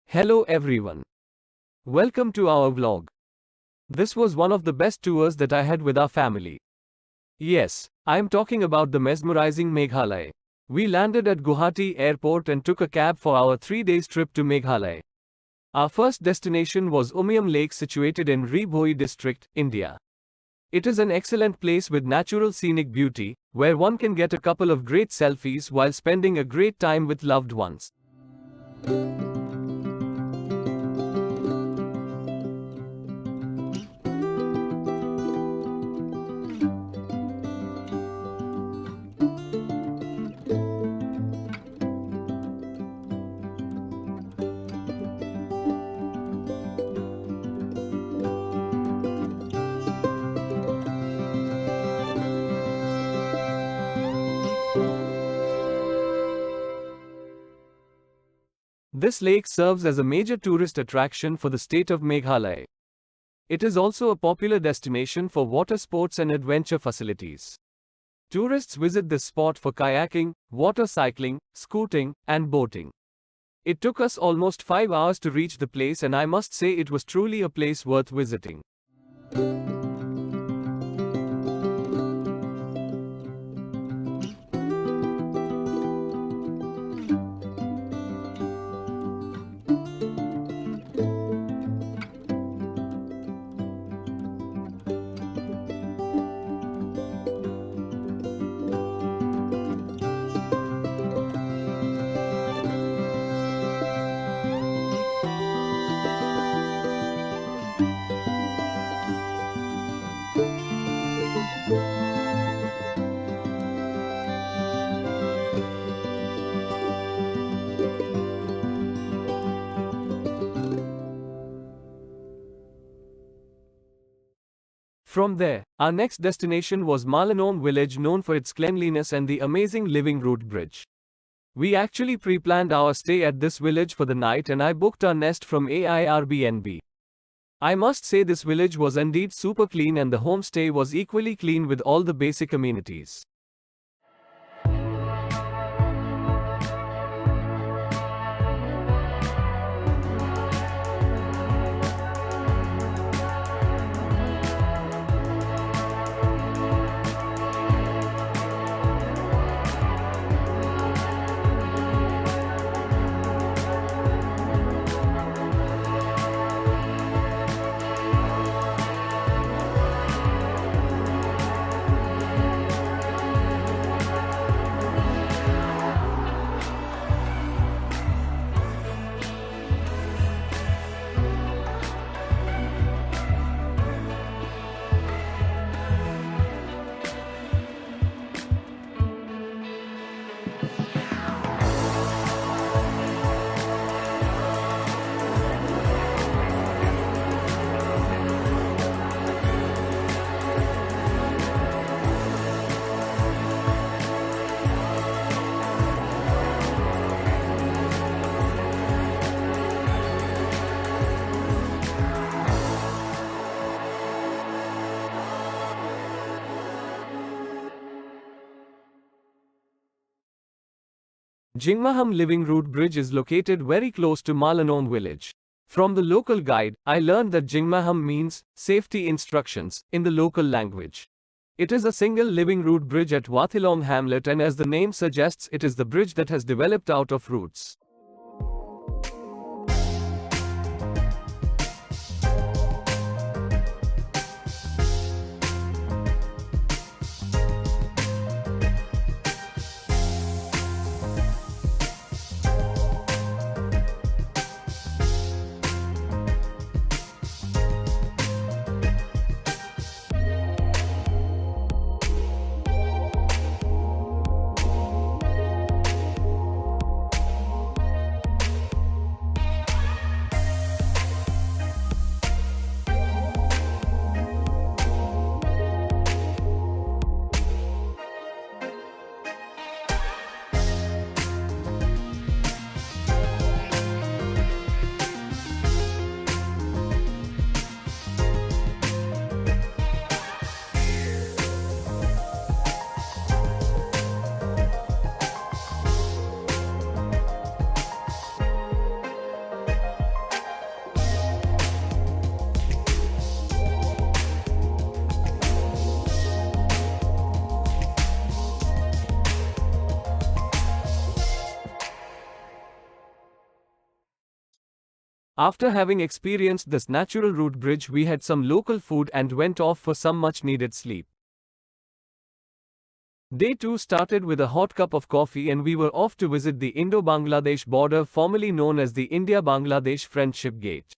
Hello everyone. Welcome to our vlog. This was one of the best tours that I had with our family. Yes, I am talking about the mesmerizing Meghalaya. We landed at Guwahati airport and took a cab for our 3 days trip to Meghalaya. Our first destination was Umiam Lake situated in Cherrapunji district, India. It is an excellent place with natural scenic beauty, where one can get a couple of great selfies while spending a great time with loved ones. This lake serves as a major tourist attraction for the state of Meghalaya. It is also a popular destination for water sports and adventure facilities. Tourists visit this spot for kayaking, water cycling, scooting, and boating. It took us almost 5 hours to reach the place, and I must say it was truly a place worth visiting. From there, our next destination was Mawlynnong village, known for its cleanliness and the amazing living root bridge. We actually pre-planned our stay at this village for the night, and I booked our nest from Airbnb. I must say this village was indeed super clean, and the homestay was equally clean with all the basic amenities. Jingmaham Living Root Bridge is located very close to Mawlynnong village. From the local guide, I learned that Jingmaham means safety instructions in the local language. It is a single living root bridge at Mawlynnong hamlet, and as the name suggests, it is the bridge that has developed out of roots. After having experienced this natural route bridge, we had some local food and went off for some much needed sleep. Day 2 started with a hot cup of coffee and we were off to visit the Indo-Bangladesh border, formerly known as the India-Bangladesh Friendship Gate.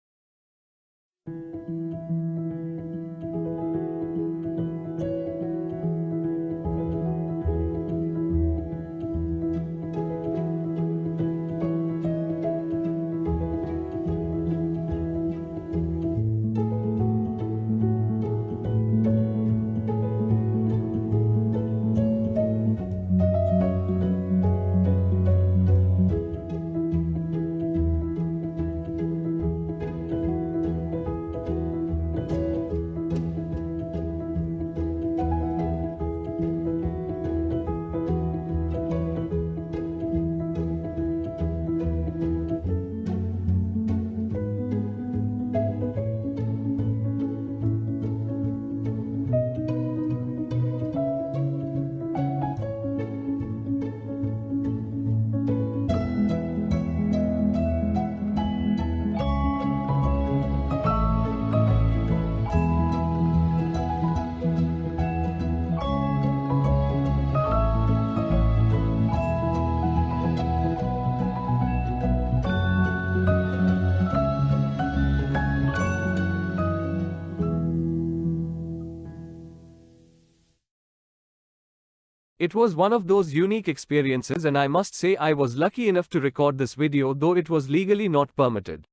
It was one of those unique experiences, and I must say I was lucky enough to record this video, though it was legally not permitted.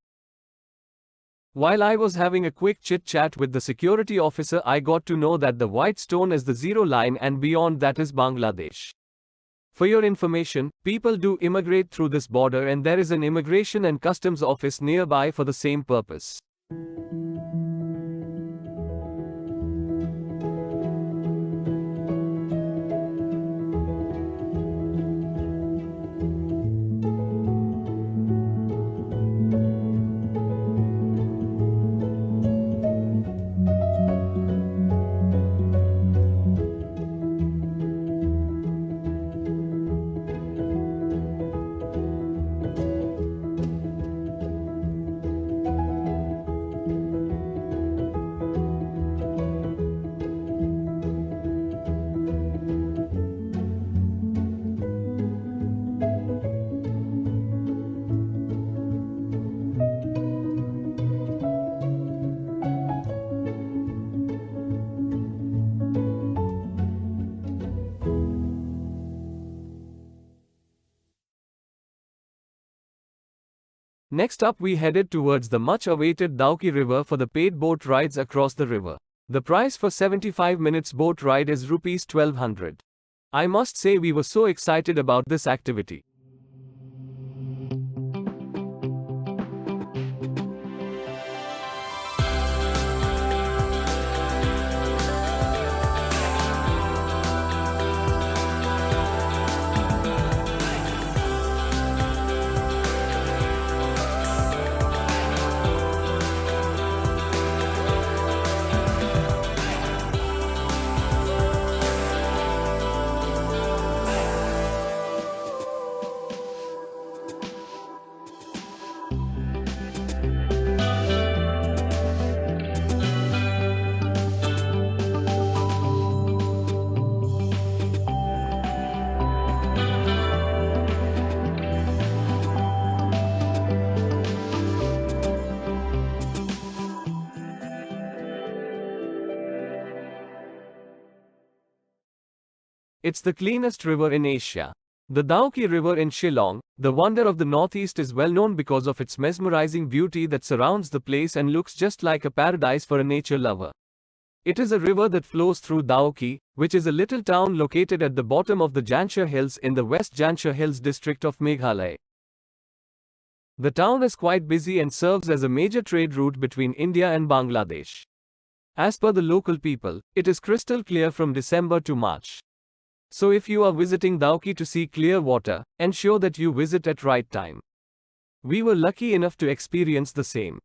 While I was having a quick chit-chat with the security officer, I got to know that the white stone is the zero line and beyond that is Bangladesh. For your information, people do immigrate through this border and there is an immigration and customs office nearby for the same purpose. Next up, we headed towards the much-awaited Dawki river for the paid boat rides across the river. The price for 75 minutes boat ride is Rs 1200. I must say we were so excited about this activity. It's the cleanest river in Asia. The Dawki River in Shillong, the wonder of the northeast, is well known because of its mesmerizing beauty that surrounds the place and looks just like a paradise for a nature lover. It is a river that flows through Dawki, which is a little town located at the bottom of the Jansher Hills in the West Jansher Hills district of Meghalaya. The town is quite busy and serves as a major trade route between India and Bangladesh. As per the local people, it is crystal clear from December to March. So if you are visiting Dawki to see clear water, ensure that you visit at right time. We were lucky enough to experience the same.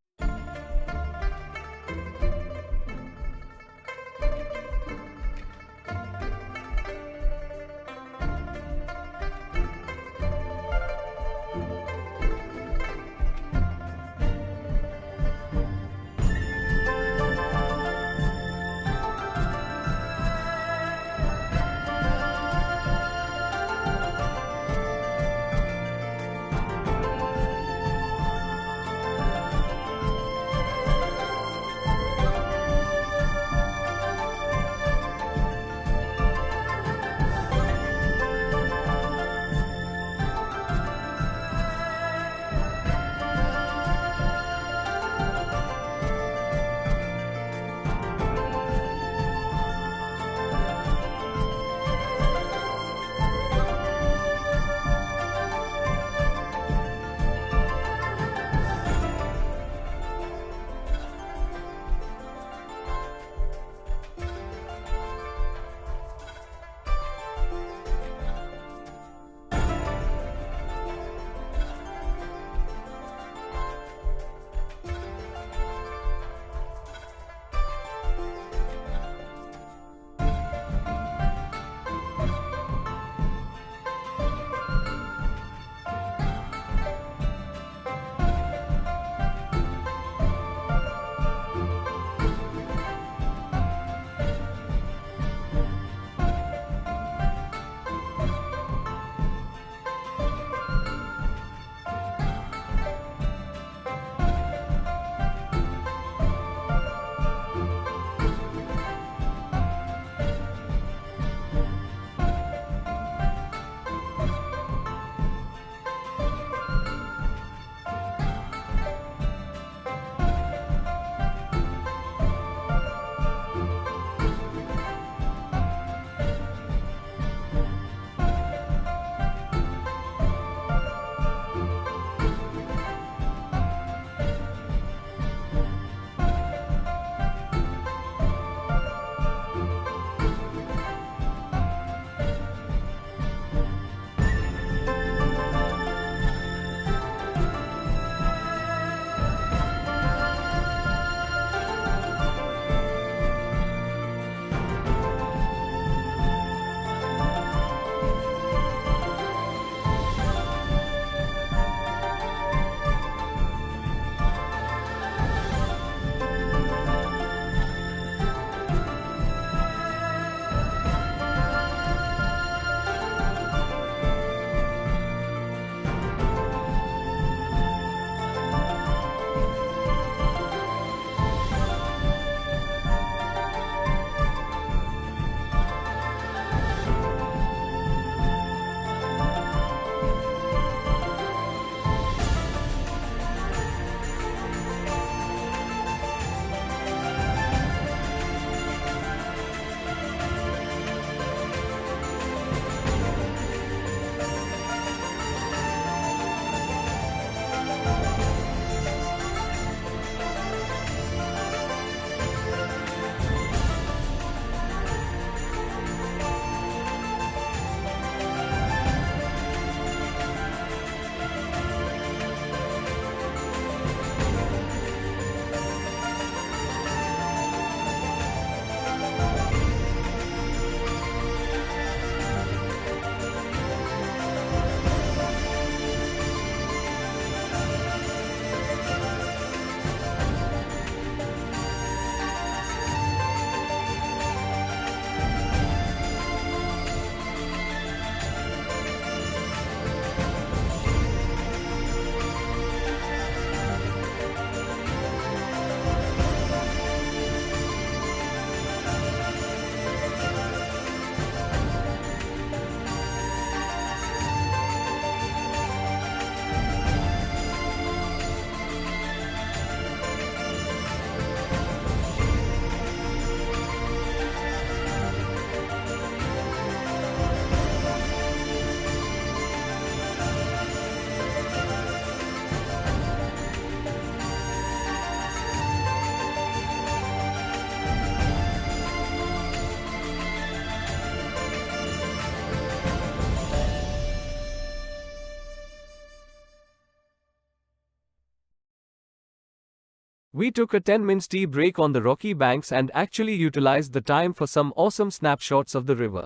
We took a 10-minute tea break on the rocky banks and actually utilized the time for some awesome snapshots of the river.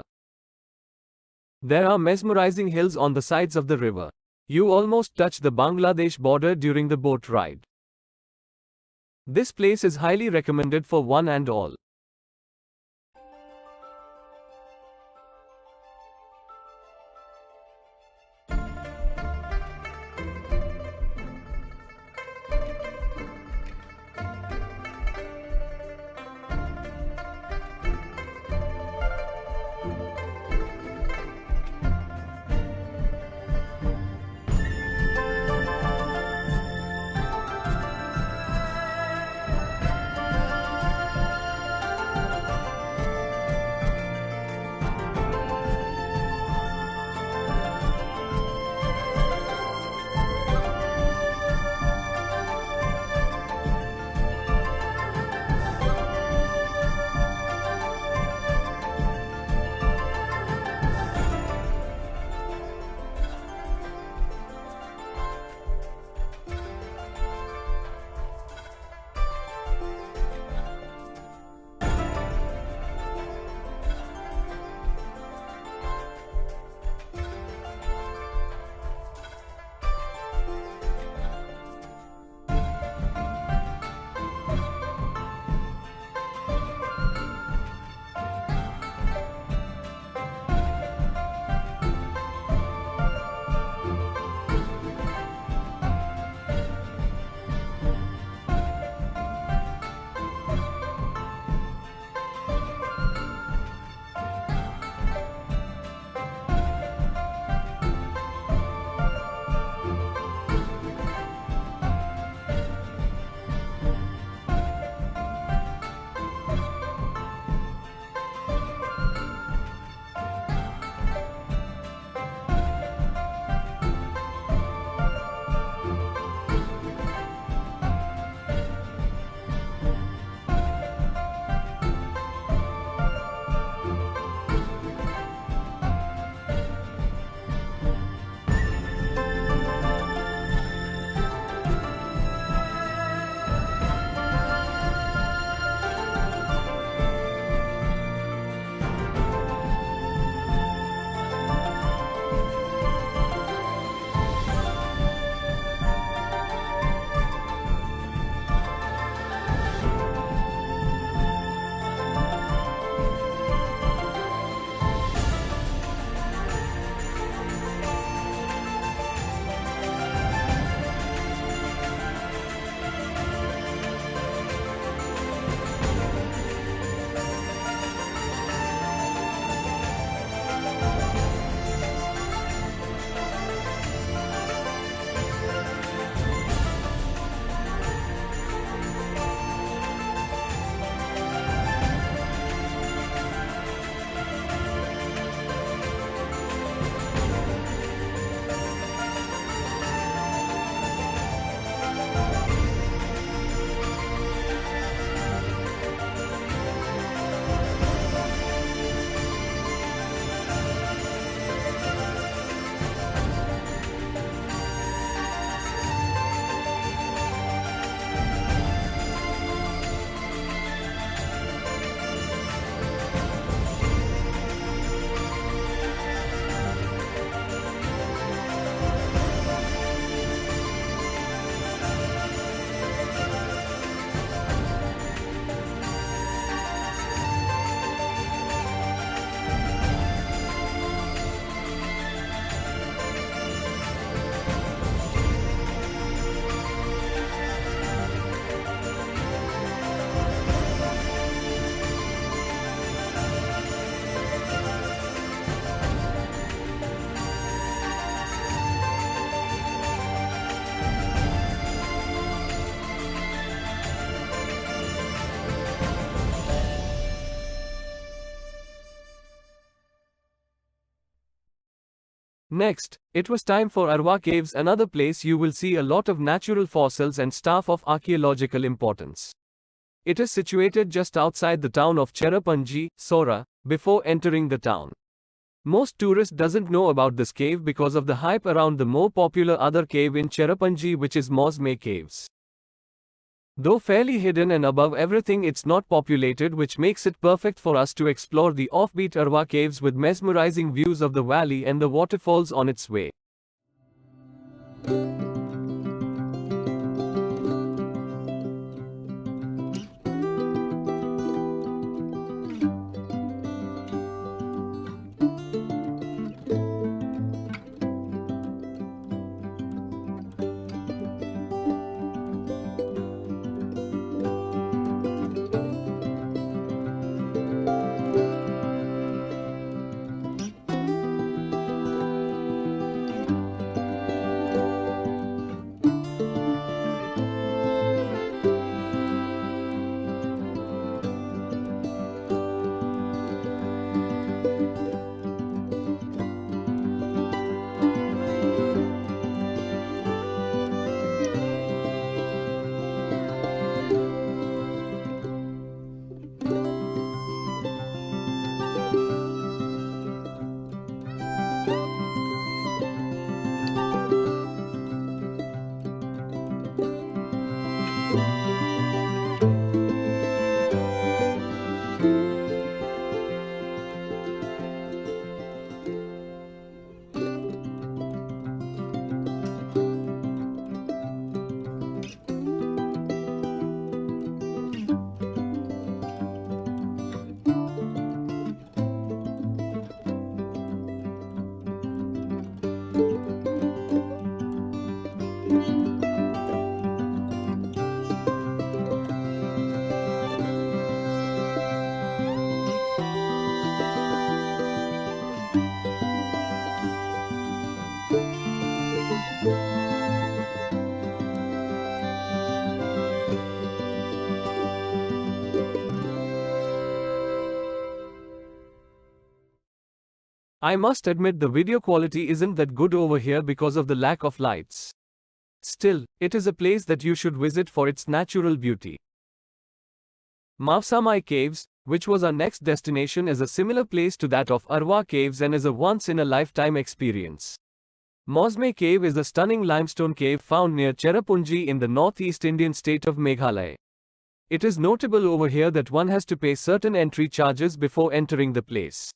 There are mesmerizing hills on the sides of the river. You almost touch the Bangladesh border during the boat ride. This place is highly recommended for one and all. Next, it was time for Arwa Caves, another place you will see a lot of natural fossils and stuff of archaeological importance. It is situated just outside the town of Cherrapunji, Sora, before entering the town. Most tourists doesn't know about this cave because of the hype around the more popular other cave in Cherrapunji, which is Mesmerising Caves. Though fairly hidden and above everything, it's not populated, which makes it perfect for us to explore the offbeat Arwa caves with mesmerizing views of the valley and the waterfalls on its way. I must admit the video quality isn't that good over here because of the lack of lights. Still, it is a place that you should visit for its natural beauty. Mawsamai Caves, which was our next destination, is a similar place to that of Arwa Caves and is a once-in-a-lifetime experience. Mawsme Cave is a stunning limestone cave found near Cherrapunji in the northeast Indian state of Meghalaya. It is notable over here that one has to pay certain entry charges before entering the place.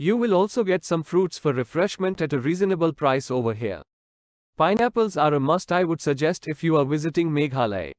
You will also get some fruits for refreshment at a reasonable price over here. Pineapples are a must, I would suggest, if you are visiting Meghalaya.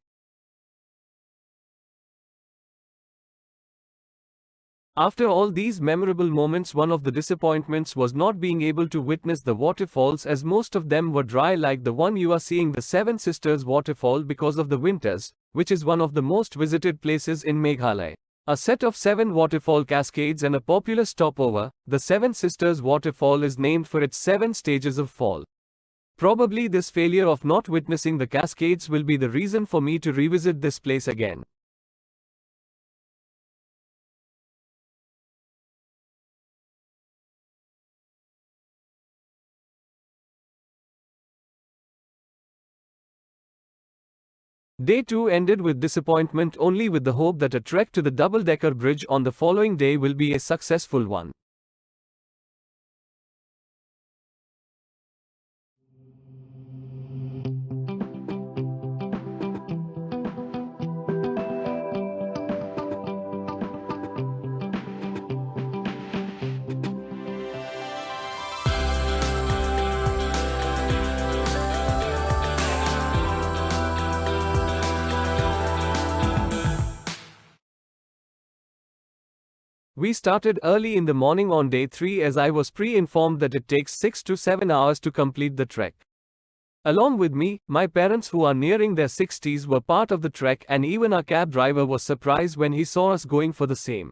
After all these memorable moments, one of the disappointments was not being able to witness the waterfalls, as most of them were dry, like the one you are seeing, the Seven Sisters waterfall, because of the winters, which is one of the most visited places in Meghalaya. A set of 7 waterfall cascades and a popular stopover, the Seven Sisters waterfall is named for its 7 stages of fall. Probably this failure of not witnessing the cascades will be the reason for me to revisit this place again. Day 2 ended with disappointment, only with the hope that a trek to the double-decker bridge on the following day will be a successful one. We started early in the morning on day 3, as I was pre-informed that it takes 6 to 7 hours to complete the trek. Along with me, my parents, who are nearing their 60s, were part of the trek, and even our cab driver was surprised when he saw us going for the same.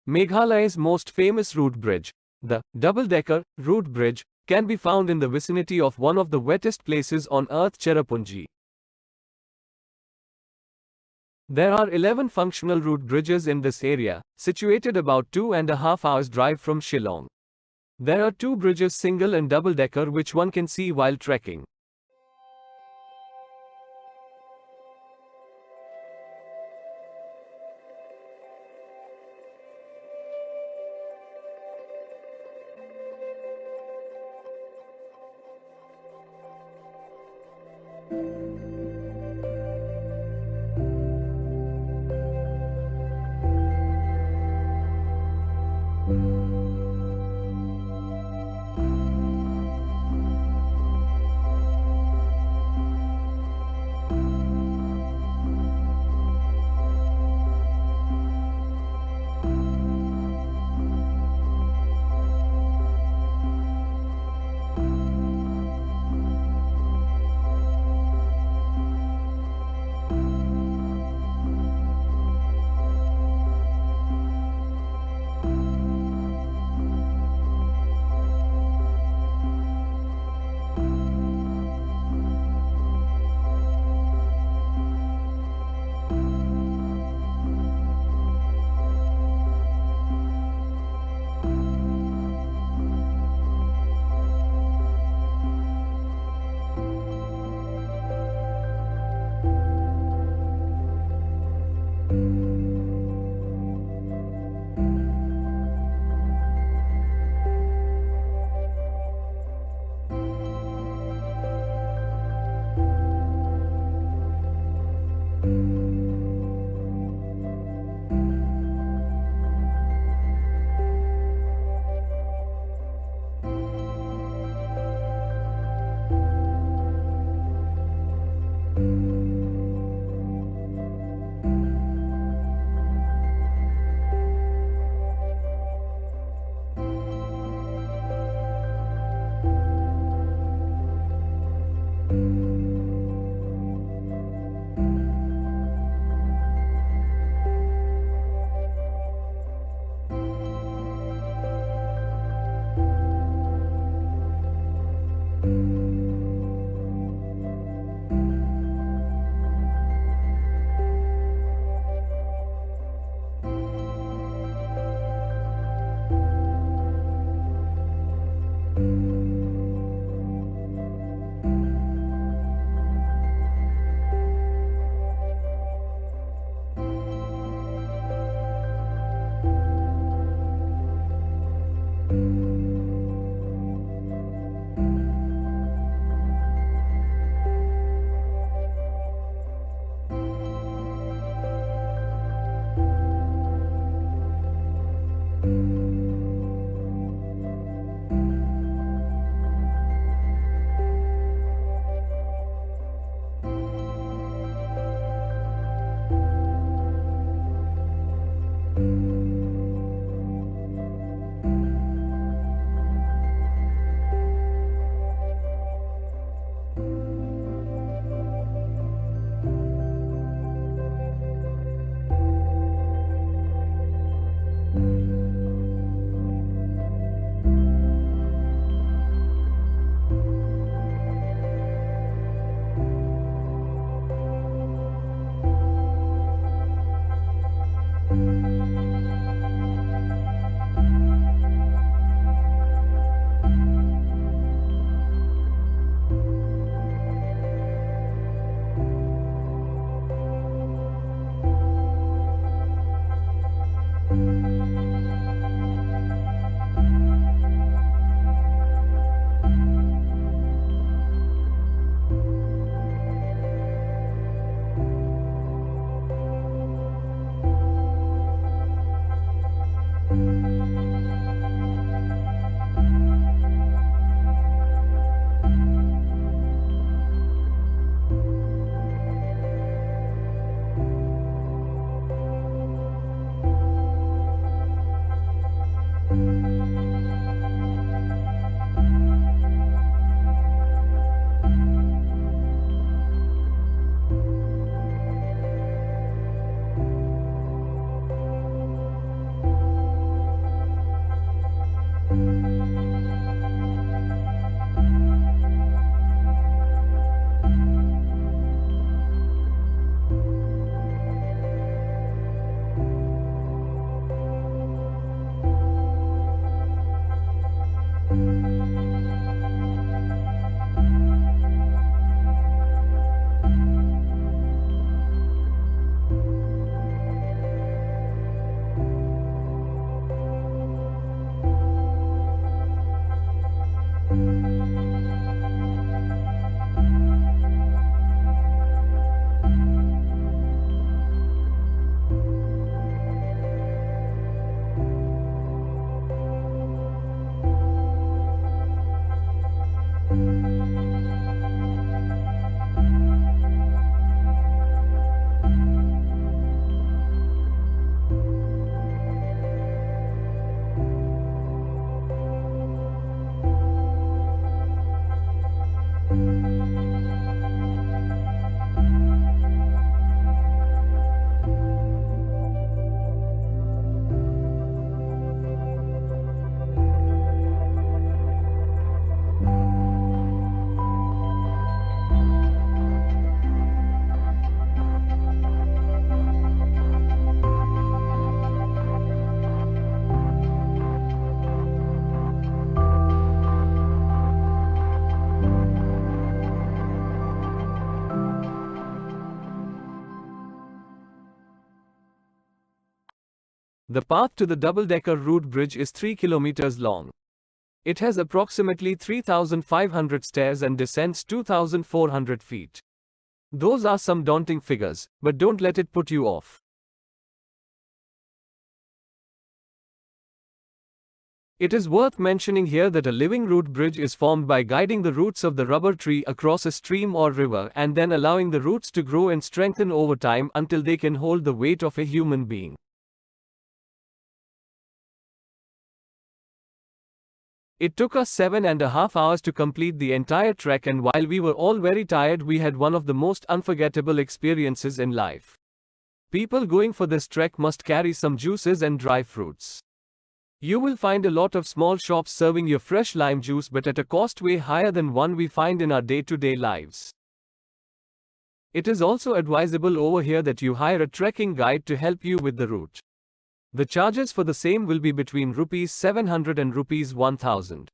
Meghalaya's most famous root bridge, the double-decker root bridge, can be found in the vicinity of one of the wettest places on earth, Cherrapunji. There are 11 functional root bridges in this area, situated about 2.5 hours drive from Shillong. There are 2 bridges, single and double-decker, which one can see while trekking. The path to the double-decker route bridge is 3 kilometers long. It has approximately 3,500 stairs and descends 2,400 feet. Those are some daunting figures, but don't let it put you off. It is worth mentioning here that a living root bridge is formed by guiding the roots of the rubber tree across a stream or river and then allowing the roots to grow and strengthen over time until they can hold the weight of a human being. It took us 7.5 hours to complete the entire trek, and while we were all very tired, we had one of the most unforgettable experiences in life. People going for this trek must carry some juices and dry fruits. You will find a lot of small shops serving your fresh lime juice, but at a cost way higher than one we find in our day-to-day lives. It is also advisable over here that you hire a trekking guide to help you with the route. The charges for the same will be between Rs 700 and Rs 1000.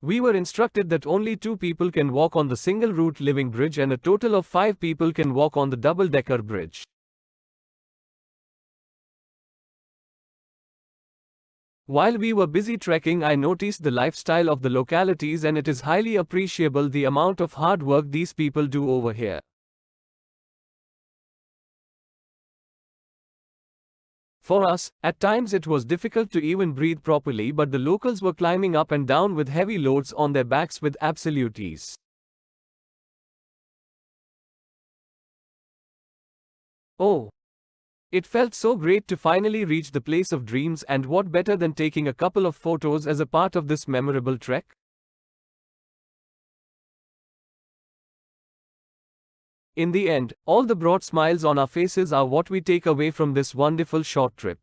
We were instructed that only 2 people can walk on the single route living bridge and a total of 5 people can walk on the double-decker bridge. While we were busy trekking, I noticed the lifestyle of the localities, and it is highly appreciable the amount of hard work these people do over here. For us, at times it was difficult to even breathe properly, but the locals were climbing up and down with heavy loads on their backs with absolute ease. Oh! It felt so great to finally reach the place of dreams, and what better than taking a couple of photos as a part of this memorable trek? In the end, all the broad smiles on our faces are what we take away from this wonderful short trip.